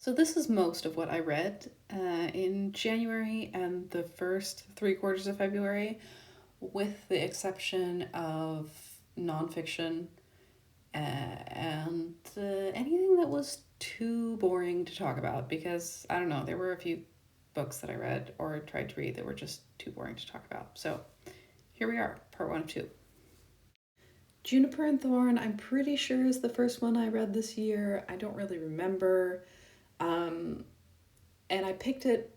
So this is most of what I read in January and the first 3 quarters of February, with the exception of nonfiction and anything that was too boring to talk about because, I don't know, there were a few books that I read or tried to read that were just too boring to talk about. So here we are, part 1 of 2. Juniper and Thorn, I'm pretty sure is the first one I read this year. I don't really remember. Um, and I picked it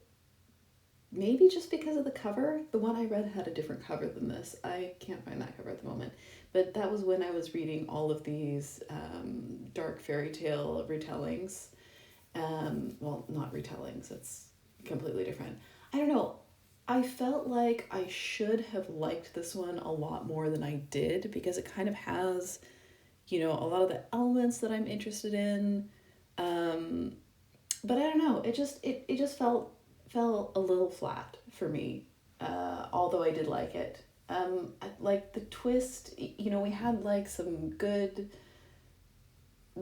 maybe just because of the cover. The one I read had a different cover than this. I can't find that cover at the moment. But that was when I was reading all of these dark fairy tale retellings. Well, not retellings, it's completely different. I don't know. I felt like I should have liked this one a lot more than I did because it kind of has, a lot of the elements that I'm interested in. Um, but I don't know. It just fell a little flat for me. Although I did like it. Like the twist. We had like some good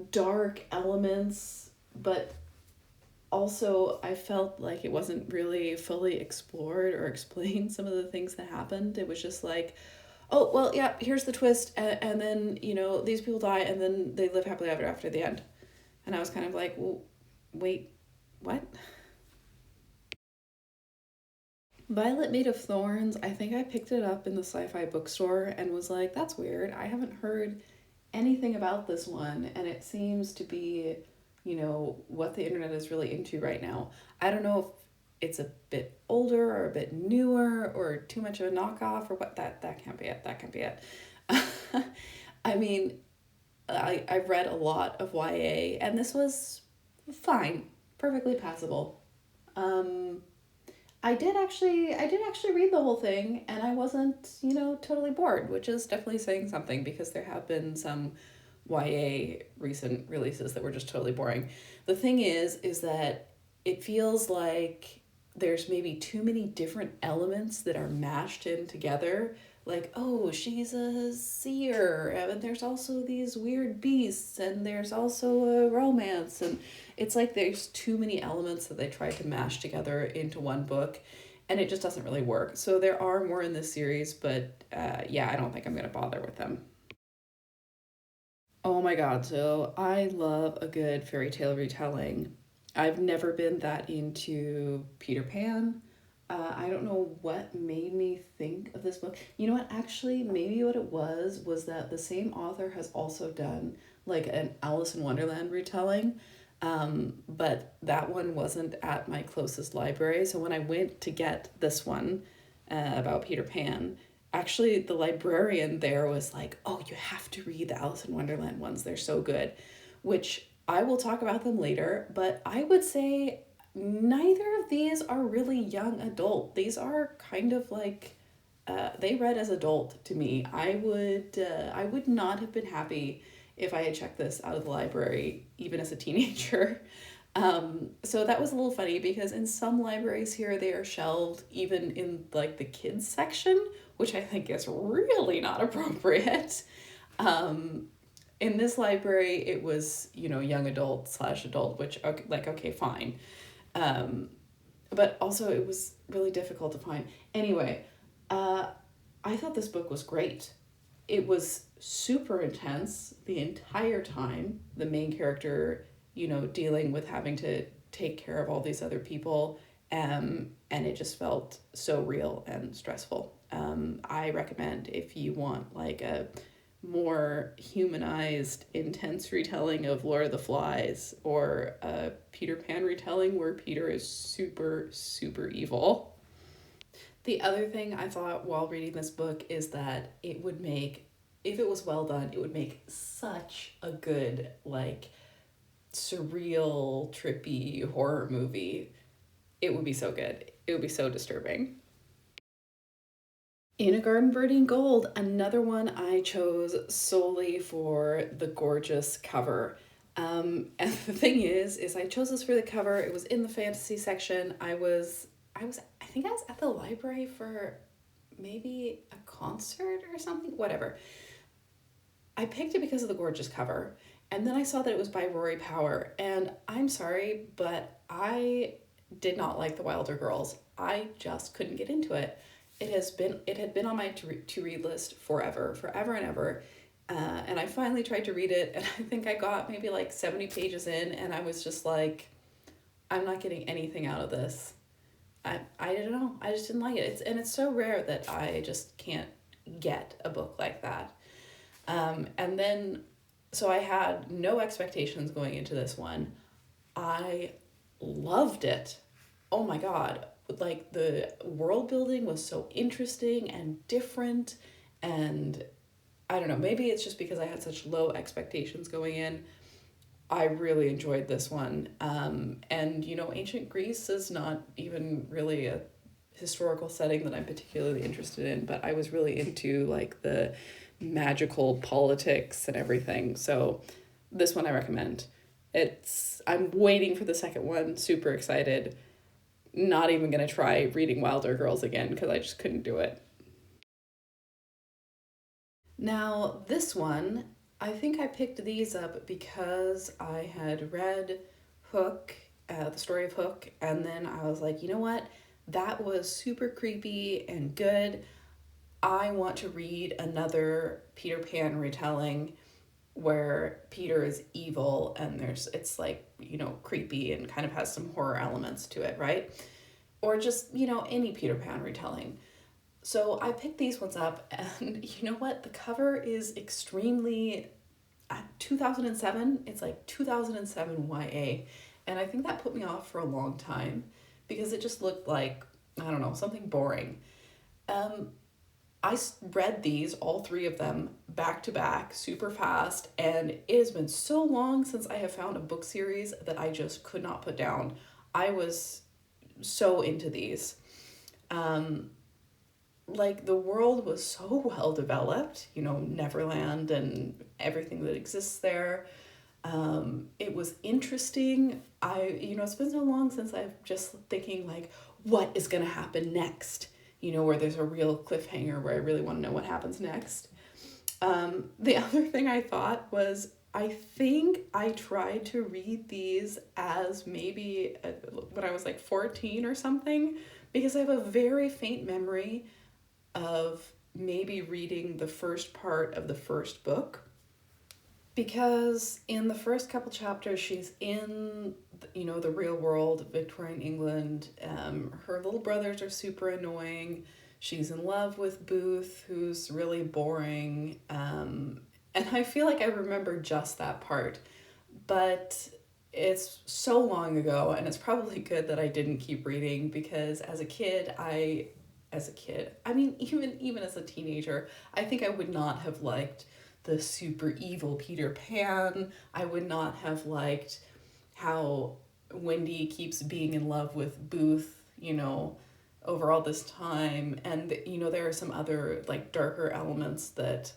dark elements, but also I felt like it wasn't really fully explored or explained some of the things that happened. It was just like, oh well, yeah, here's the twist, and then these people die, and then they live happily ever after the end, and I was kind of like, well, wait, what? Violet Made of Thorns, I think I picked it up in the sci-fi bookstore and was like, that's weird. I haven't heard anything about this one, and it seems to be, what the internet is really into right now. I don't know if it's a bit older or a bit newer or too much of a knockoff or what. That can't be it. That can't be it. I mean, I've read a lot of YA, and this was fine, perfectly passable. Um, I did actually read the whole thing, and I wasn't, totally bored, which is definitely saying something because there have been some YA recent releases that were just totally boring. The thing is that it feels like there's maybe too many different elements that are mashed in together. Like, oh, she's a seer, and there's also these weird beasts, and there's also a romance, and it's like there's too many elements that they try to mash together into one book, and it just doesn't really work. So there are more in this series, but yeah, I don't think I'm going to bother with them. Oh my god, so I love a good fairy tale retelling. I've never been that into Peter Pan. I don't know what made me think of this book. You know what? Actually, maybe what it was that the same author has also done like an Alice in Wonderland retelling. But that one wasn't at my closest library. So when I went to get this one about Peter Pan, actually the librarian there was like, oh, you have to read the Alice in Wonderland ones, they're so good, which I will talk about them later. But I would say neither of these are really young adult. These are kind of like they read as adult to me. I would not have been happy if I had checked this out of the library even as a teenager. So that was a little funny because in some libraries here they are shelved even in like the kids section, which I think is really not appropriate. Um, in this library, it was young adult slash adult, which okay, like okay, fine. Um, but also it was really difficult to find. Anyway, uh, I thought this book was great. It was super intense the entire time. The main character, dealing with having to take care of all these other people, and it just felt so real and stressful. I recommend if you want like a more humanized, intense retelling of Lord of the Flies or a Peter Pan retelling where Peter is super, super evil. The other thing I thought while reading this book is that it would make, if it was well done, it would make such a good, like, surreal, trippy horror movie. It would be so good. It would be so disturbing. In a Garden Burning Gold, another one I chose solely for the gorgeous cover. And the thing is I chose this for the cover. It was in the fantasy section. I think I was at the library for maybe a concert or something. Whatever. I picked it because of the gorgeous cover. And then I saw that it was by Rory Power, and I'm sorry, but I did not like The Wilder Girls. I just couldn't get into it. It had been on my to read list forever and ever. And I finally tried to read it, and I think I got maybe like 70 pages in, and I was just like, I'm not getting anything out of this. I don't know. I just didn't like it. It's so rare that I just can't get a book like that. And then, so I had no expectations going into this one. I loved it. Oh my God. Like, the world building was so interesting and different. And I don't know, maybe it's just because I had such low expectations going in. I really enjoyed this one. And, ancient Greece is not even really a historical setting that I'm particularly interested in, but I was really into like the magical politics and everything. So this one I recommend. I'm waiting for the second one, super excited. Not even going to try reading Wilder Girls again because I just couldn't do it. Now, this one, I think I picked these up because I had read Hook, the story of Hook, and then I was like, you know what? That was super creepy and good. I want to read another Peter Pan retelling where Peter is evil and it's like, creepy and kind of has some horror elements to it, right? Or just, any Peter Pan retelling. So I picked these ones up, and you know what? The cover is extremely 2007. It's like 2007 YA. And I think that put me off for a long time because it just looked like, I don't know, something boring. Um, I read these, all three of them, back to back, super fast, and it has been so long since I have found a book series that I just could not put down. I was so into these. Like, the world was so well developed, Neverland and everything that exists there. It was interesting. It's been so long since I've just thinking like, what is going to happen next? Where there's a real cliffhanger where I really want to know what happens next. The other thing I thought was, I think I tried to read these as maybe when I was like 14 or something, because I have a very faint memory of maybe reading the first part of the first book, because in the first couple chapters she's in the real world, Victorian England. Her little brothers are super annoying. She's in love with Booth, who's really boring. And I feel like I remember just that part, but it's so long ago, and it's probably good that I didn't keep reading, because as a kid, I mean, even as a teenager, I think I would not have liked the super evil Peter Pan. I would not have liked how Wendy keeps being in love with Booth, over all this time. And, there are some other like darker elements that,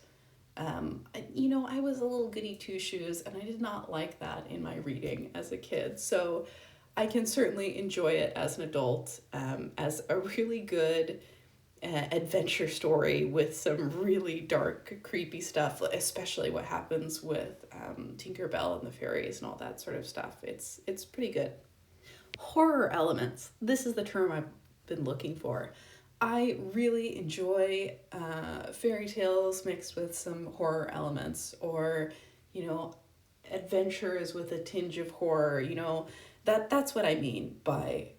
I was a little goody two shoes, and I did not like that in my reading as a kid. So I can certainly enjoy it as an adult, as a really good adventure story with some really dark, creepy stuff, especially what happens with Tinkerbell and the fairies and all that sort of stuff. It's pretty good. Horror elements. This is the term I've been looking for. I really enjoy fairy tales mixed with some horror elements, or, adventures with a tinge of horror. That's what I mean by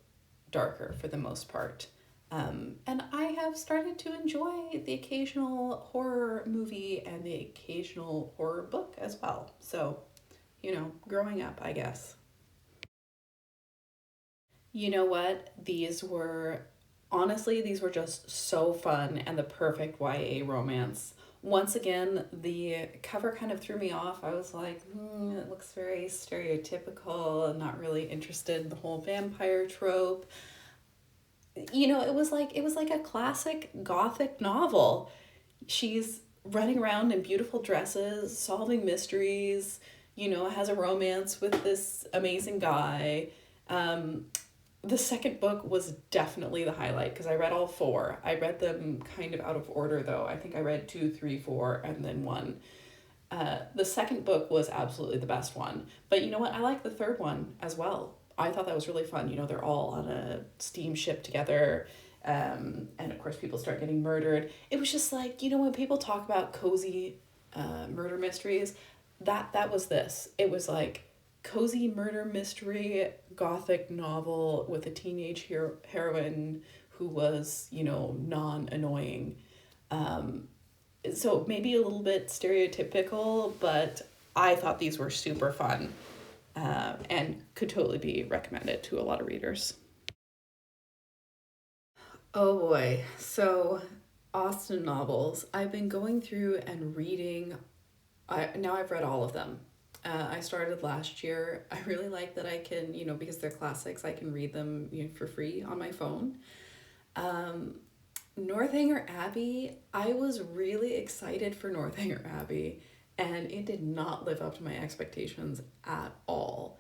darker for the most part. And I have started to enjoy the occasional horror movie and the occasional horror book as well. So, growing up, I guess. You know what? These were just so fun and the perfect YA romance. Once again, the cover kind of threw me off. I was like, it looks very stereotypical. I'm not really interested in the whole vampire trope. It was like a classic gothic novel. She's running around in beautiful dresses, solving mysteries, has a romance with this amazing guy. The second book was definitely the highlight because I read all four. I read them kind of out of order, though. I think I read 2, 3, 4, and then 1. The second book was absolutely the best one. But you know what? I like the third one as well. I thought that was really fun. You know, they're all on a steamship together. And of course, people start getting murdered. It was just like, you know, when people talk about cozy murder mysteries, that was this. It was like cozy murder mystery, gothic novel with a teenage heroine who was, you know, non-annoying. So maybe a little bit stereotypical, but I thought these were super fun, and could totally be recommended to a lot of readers. Oh boy. So, Austen novels. I've been going through and reading. Now I've read all of them. I started last year. I really like that I can, you know, because they're classics, I can read them, you know, for free on my phone. Um, Northanger Abbey, I was really excited for Northanger Abbey, and it did not live up to my expectations at all.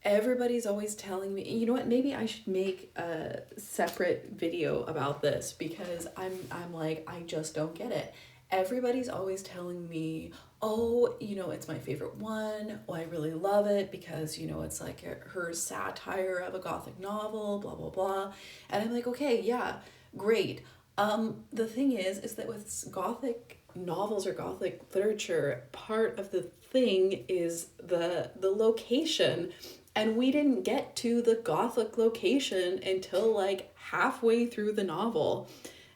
Everybody's always telling me, you know what, maybe I should make a separate video about this because I'm like, I just don't get it. Everybody's always telling me, oh, you know, it's my favorite one. Oh, I really love it because, you know, it's like her satire of a gothic novel, blah, blah, blah. And I'm like, okay, yeah, great. The thing is that with gothic novels or gothic literature, part of the thing is the location, and we didn't get to the gothic location until like halfway through the novel.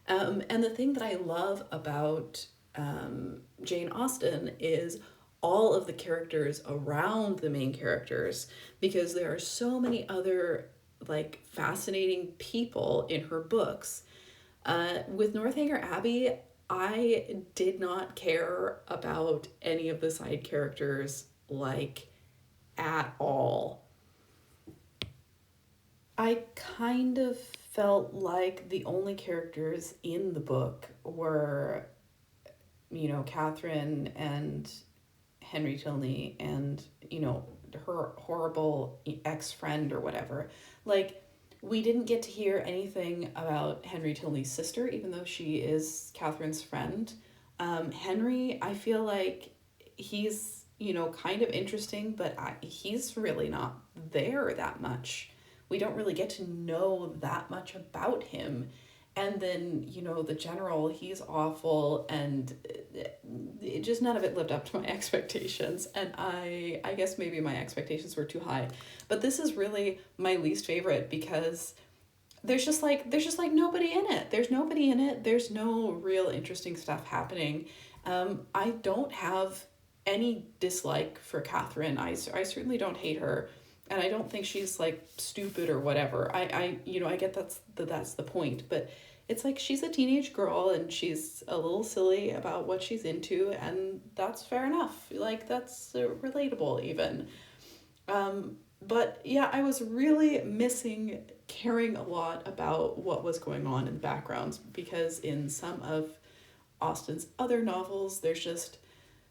And the thing that I love about Jane Austen is all of the characters around the main characters, because there are so many other like fascinating people in her books. With Northanger Abbey, I did not care about any of the side characters like at all. I kind of felt like the only characters in the book were, you know, Catherine and Henry Tilney and, you know, her horrible ex-friend or whatever. Like, we didn't get to hear anything about Henry Tilney's sister, even though she is Catherine's friend. Henry, I feel like he's, you know, kind of interesting, but he's really not there that much. We don't really get to know that much about him. And then, you know, the general, he's awful, and it just none of it lived up to my expectations. And I guess maybe my expectations were too high. But this is really my least favorite because there's just like nobody in it. There's nobody in it. There's no real interesting stuff happening. I don't have any dislike for Catherine. I certainly don't hate her, and I don't think she's like stupid or whatever. You know, I get that's the point, but it's like she's a teenage girl and she's a little silly about what she's into, and that's fair enough. Like, that's relatable even. But yeah, I was really missing caring a lot about what was going on in the backgrounds, because in some of Austen's other novels, there's just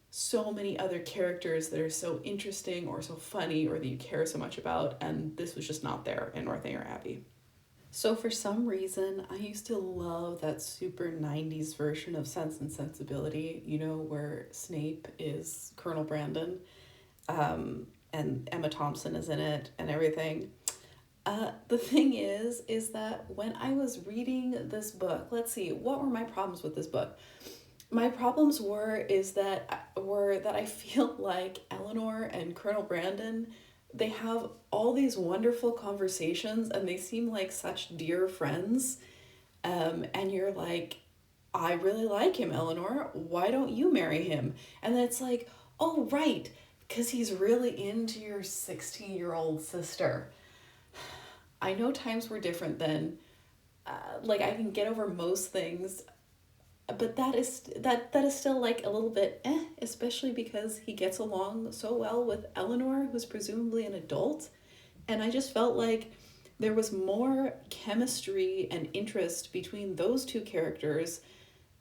so many other characters that are so interesting or so funny or that you care so much about, and this was just not there in Northanger Abbey. So for some reason, I used to love that super 90s version of Sense and Sensibility, you know, where Snape is Colonel Brandon, and Emma Thompson is in it and everything. The thing is that when I was reading this book, let's see, what were my problems with this book? My problems were that I feel like Eleanor and Colonel Brandon, they have all these wonderful conversations and they seem like such dear friends. And you're like, I really like him, Eleanor. Why don't you marry him? And then it's like, oh, right, because he's really into your 16-year-old sister. I know times were different then. Like, I can get over most things, but that is still like a little bit especially because he gets along so well with Eleanor, who's presumably an adult. And I just felt like there was more chemistry and interest between those two characters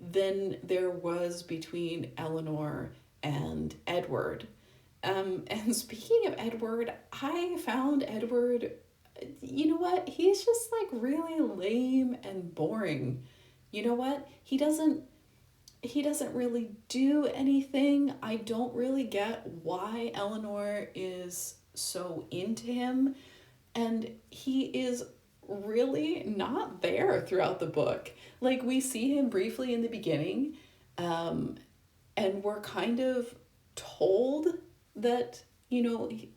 than there was between Eleanor and Edward. And speaking of Edward, I found Edward, you know what? He's just like really lame and boring. You know what? He doesn't he doesn't really do anything. I don't really get why Eleanor is so into him, and he is really not there throughout the book. Like, we see him briefly in the beginning, um, and we're kind of told that,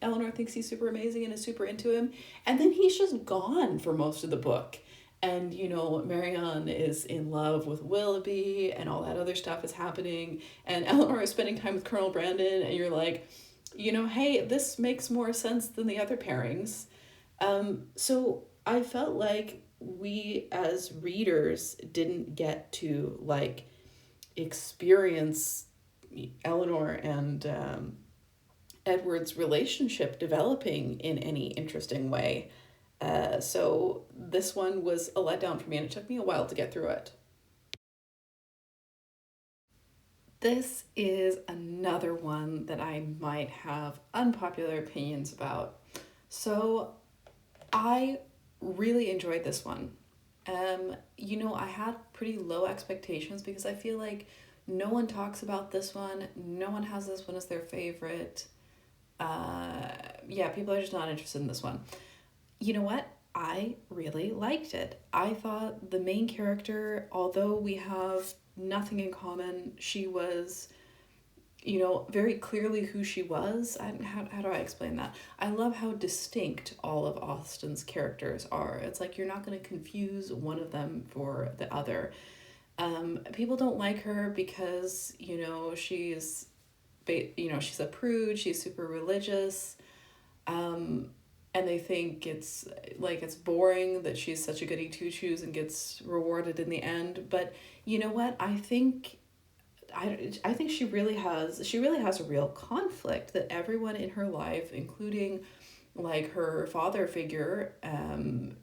Eleanor thinks he's super amazing and is super into him, and then he's just gone for most of the book. And, Marianne is in love with Willoughby, and all that other stuff is happening, and Eleanor is spending time with Colonel Brandon, and you're like, hey, this makes more sense than the other pairings. So I felt like we as readers didn't get to, like, experience Eleanor and Edward's relationship developing in any interesting way. So this one was a letdown for me, and it took me a while to get through it. This is another one that I might have unpopular opinions about. So I really enjoyed this one. I had pretty low expectations because I feel like no one talks about this one. No one has this one as their favorite. Yeah, people are just not interested in this one. You know what? I really liked it. I thought the main character, although we have nothing in common, she was, very clearly who she was. How do I explain that? I love how distinct all of Austen's characters are. It's like you're not going to confuse one of them for the other. People don't like her because, she's a prude, she's super religious. And they think it's boring that she's such a goody two shoes and gets rewarded in the end. But you know what? I think she really has a real conflict that everyone in her life, including like her father figure,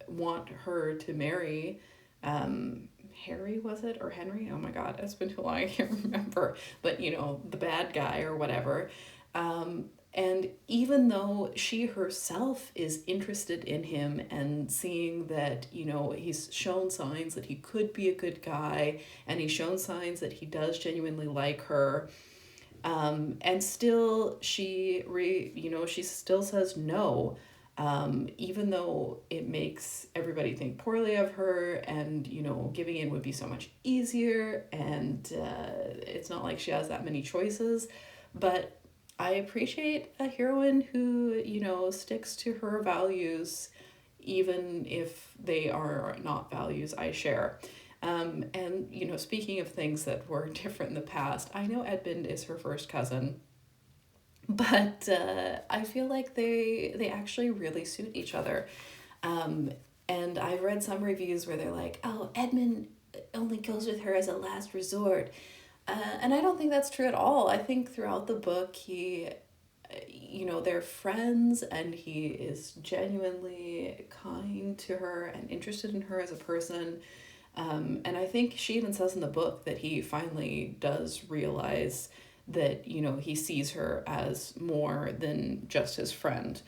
want her to marry Harry, was it, or Henry? Oh my god, it's been too long, I can't remember. But the bad guy or whatever. And even though she herself is interested in him and seeing that, he's shown signs that he could be a good guy, and he's shown signs that he does genuinely like her, and still she still says no, even though it makes everybody think poorly of her, and, giving in would be so much easier, and it's not like she has that many choices. But I appreciate a heroine who, sticks to her values, even if they are not values I share. And, speaking of things that were different in the past, I know Edmund is her first cousin, but I feel like they actually really suit each other. And I've read some reviews where they're like, oh, Edmund only goes with her as a last resort. And I don't think that's true at all. I think throughout the book, they're friends, and he is genuinely kind to her and interested in her as a person. And I think she even says in the book that he finally does realize that, he sees her as more than just his friend.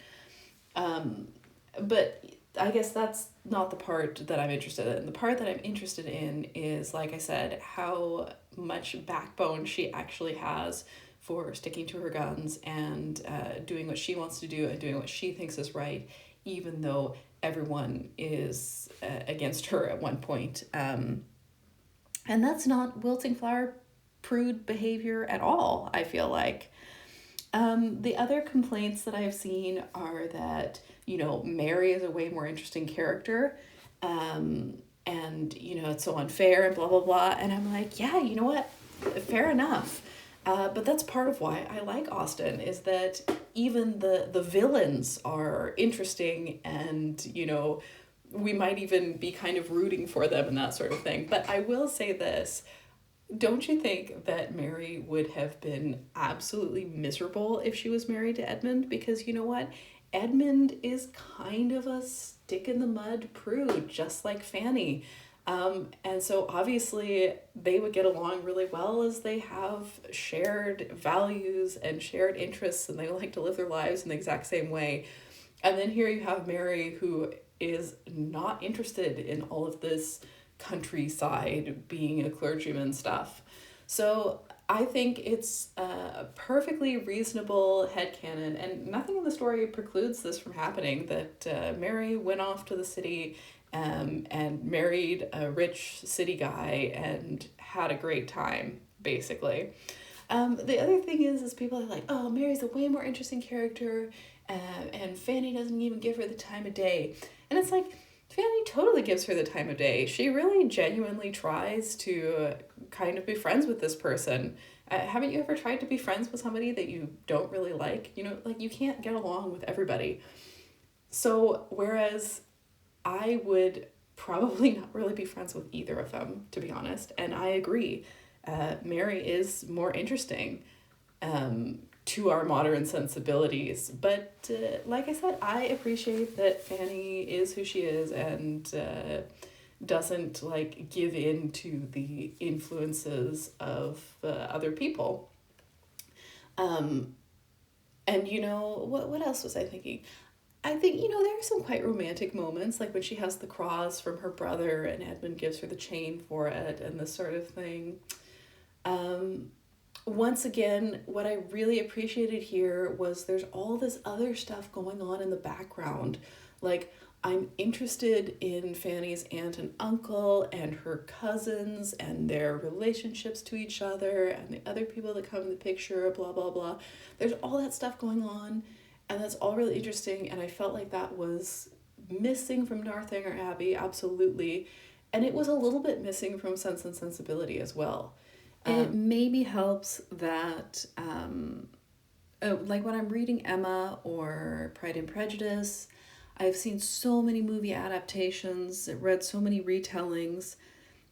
But I guess that's not the part that I'm interested in. The part that I'm interested in is, like I said, how much backbone she actually has for sticking to her guns and doing what she wants to do and doing what she thinks is right, even though everyone is against her at one point. And that's not wilting flower prude behavior at all, I feel like. The other complaints that I've seen are that, Mary is a way more interesting character. And, it's so unfair and blah, blah, blah. And I'm like, yeah, you know what? Fair enough. But that's part of why I like Austen, is that even the villains are interesting, and, we might even be kind of rooting for them and that sort of thing. But I will say this. Don't you think that Mary would have been absolutely miserable if she was married to Edmund? Because you know what? Edmund is kind of a stick in the mud prude, just like Fanny. And so obviously they would get along really well, as they have shared values and shared interests, and they like to live their lives in the exact same way. And then here you have Mary, who is not interested in all of this countryside being a clergyman stuff. So I think it's a perfectly reasonable headcanon, and nothing in the story precludes this from happening, that Mary went off to the city and married a rich city guy and had a great time, basically. The other thing is people are like, oh, Mary's a way more interesting character, and Fanny doesn't even give her the time of day. And it's like, Fanny totally gives her the time of day. She really genuinely tries to kind of be friends with this person. Haven't you ever tried to be friends with somebody that you don't really like? You know, like, you can't get along with everybody. So, whereas I would probably not really be friends with either of them, to be honest. And I agree. Mary is more interesting to our modern sensibilities. But like I said, I appreciate that Fanny is who she is and doesn't like give in to the influences of other people. Um, and you know, what else was I thinking? I think, you know, there are some quite romantic moments, like when she has the cross from her brother and Edmund gives her the chain for it and this sort of thing. Um, Once again, what I really appreciated here was there's all this other stuff going on in the background. Like, I'm interested in Fanny's aunt and uncle and her cousins and their relationships to each other and the other people that come in the picture, blah, blah, blah. There's all that stuff going on, and that's all really interesting, and I felt like that was missing from Northanger Abbey, absolutely. And it was a little bit missing from Sense and Sensibility as well. It maybe helps that, like when I'm reading Emma or Pride and Prejudice, I've seen so many movie adaptations, read so many retellings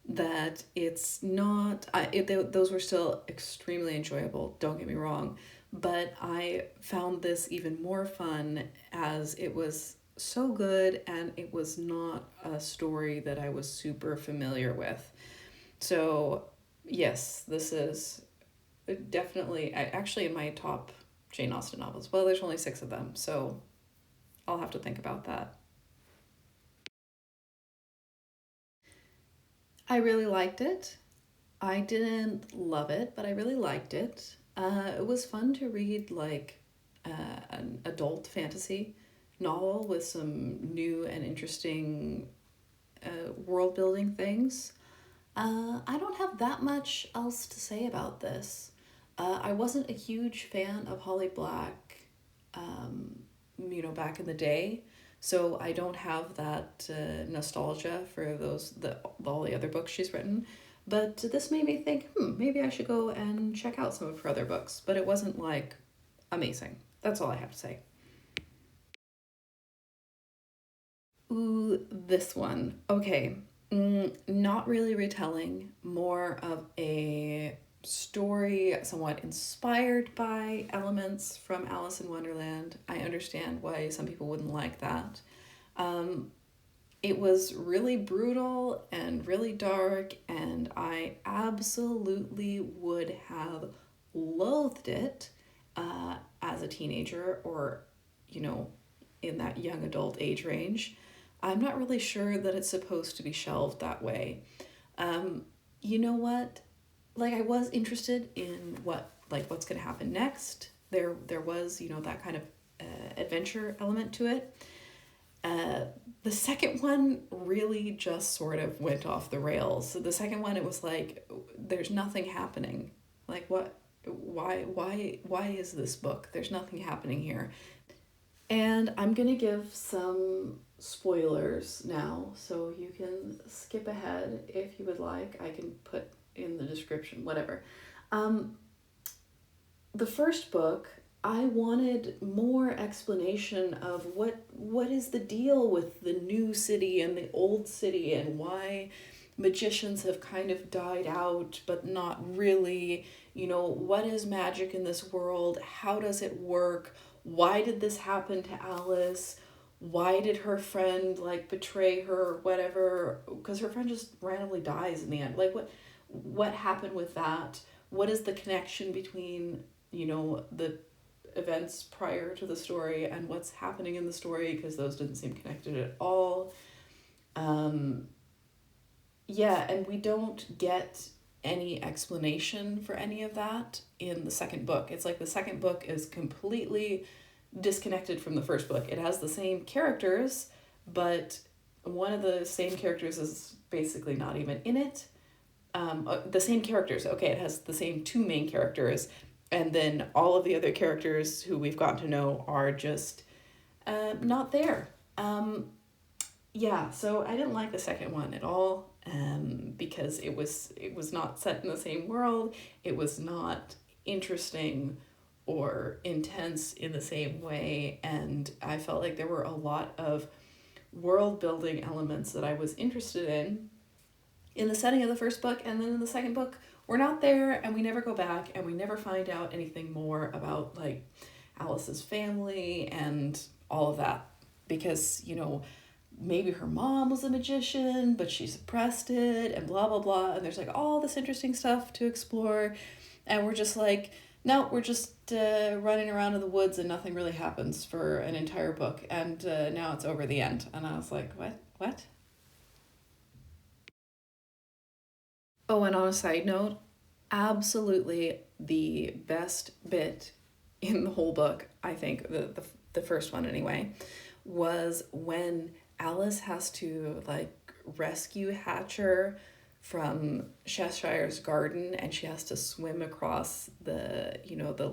that it's not, those were still extremely enjoyable, don't get me wrong, but I found this even more fun as it was so good and it was not a story that I was super familiar with. So, yes, this is definitely actually in my top Jane Austen novels. Well, there's only 6 of them, so I'll have to think about that. I really liked it. I didn't love it, but I really liked it. It was fun to read, like an adult fantasy novel with some new and interesting world building things. I don't have that much else to say about this. I wasn't a huge fan of Holly Black, um, you know, back in the day, so I don't have that nostalgia for all the other books she's written. But this made me think, maybe I should go and check out some of her other books. But it wasn't like amazing. That's all I have to say. Ooh, this one. Okay. Not really retelling, more of a story somewhat inspired by elements from Alice in Wonderland. I understand why some people wouldn't like that. Um, it was really brutal and really dark, and I absolutely would have loathed it as a teenager or, you know, in that young adult age range. I'm not really sure that it's supposed to be shelved that way. Um, you know what? Like, I was interested in what's going to happen next. There was, you know, that kind of adventure element to it. Uh, the second one really just sort of went off the rails. So the second one, it was like, there's nothing happening. Like, what? Why is this book? There's nothing happening here. And I'm gonna give some spoilers now, so you can skip ahead if you would like. I can put in the description, whatever. Um, the first book, I wanted more explanation of what is the deal with the new city and the old city and why magicians have kind of died out but not really. You know, what is magic in this world? How does it work? Why did this happen to Alice? Why did her friend like betray her or whatever? Because her friend just randomly dies in the end. Like, what happened with that? What is the connection between, you know, the events prior to the story and what's happening in the story, because those didn't seem connected at all. Yeah, and we don't get any explanation for any of that in the second book. It's like the second book is completely disconnected from the first book. It has the same characters, but one of the same characters is basically not even in it. The same characters, okay, it has the same two main characters, and then all of the other characters who we've gotten to know are just not there. Yeah, so I didn't like the second one at all, because it was not set in the same world. It was not interesting or intense in the same way, and I felt like there were a lot of world building elements that I was interested in the setting of the first book, and then in the second book we're not there, and we never go back, and we never find out anything more about like Alice's family and all of that, because maybe her mom was a magician but she suppressed it and blah blah blah, and there's like all this interesting stuff to explore, and we're just like, no, we're just running around in the woods and nothing really happens for an entire book, and now it's over, the end. And I was like, what? Oh, and on a side note, absolutely the best bit in the whole book, I think, the first one anyway, was when Alice has to like rescue Hatcher from Cheshire's garden, and she has to swim across the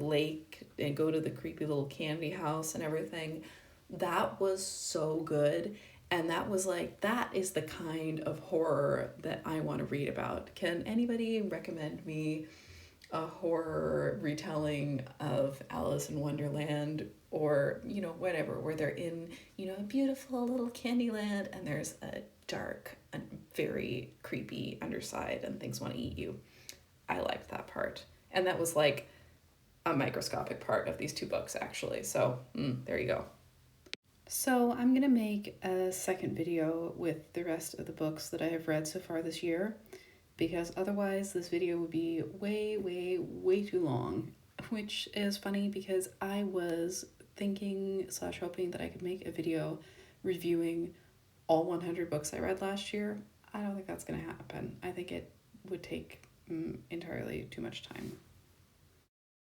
lake and go to the creepy little candy house and everything. That was so good. And that is the kind of horror that I want to read about. Can anybody recommend me a horror retelling of Alice in Wonderland, or whatever, where they're in a beautiful little candy land and there's a dark and very creepy underside and things want to eat you? I liked that part, and that was like a microscopic part of these two books actually, so there you go. So I'm gonna make a second video with the rest of the books that I have read so far this year, because otherwise this video would be way too long, which is funny because I was thinking / hoping that I could make a video reviewing all 100 books I read last year. I don't think that's gonna happen. I think it would take entirely too much time.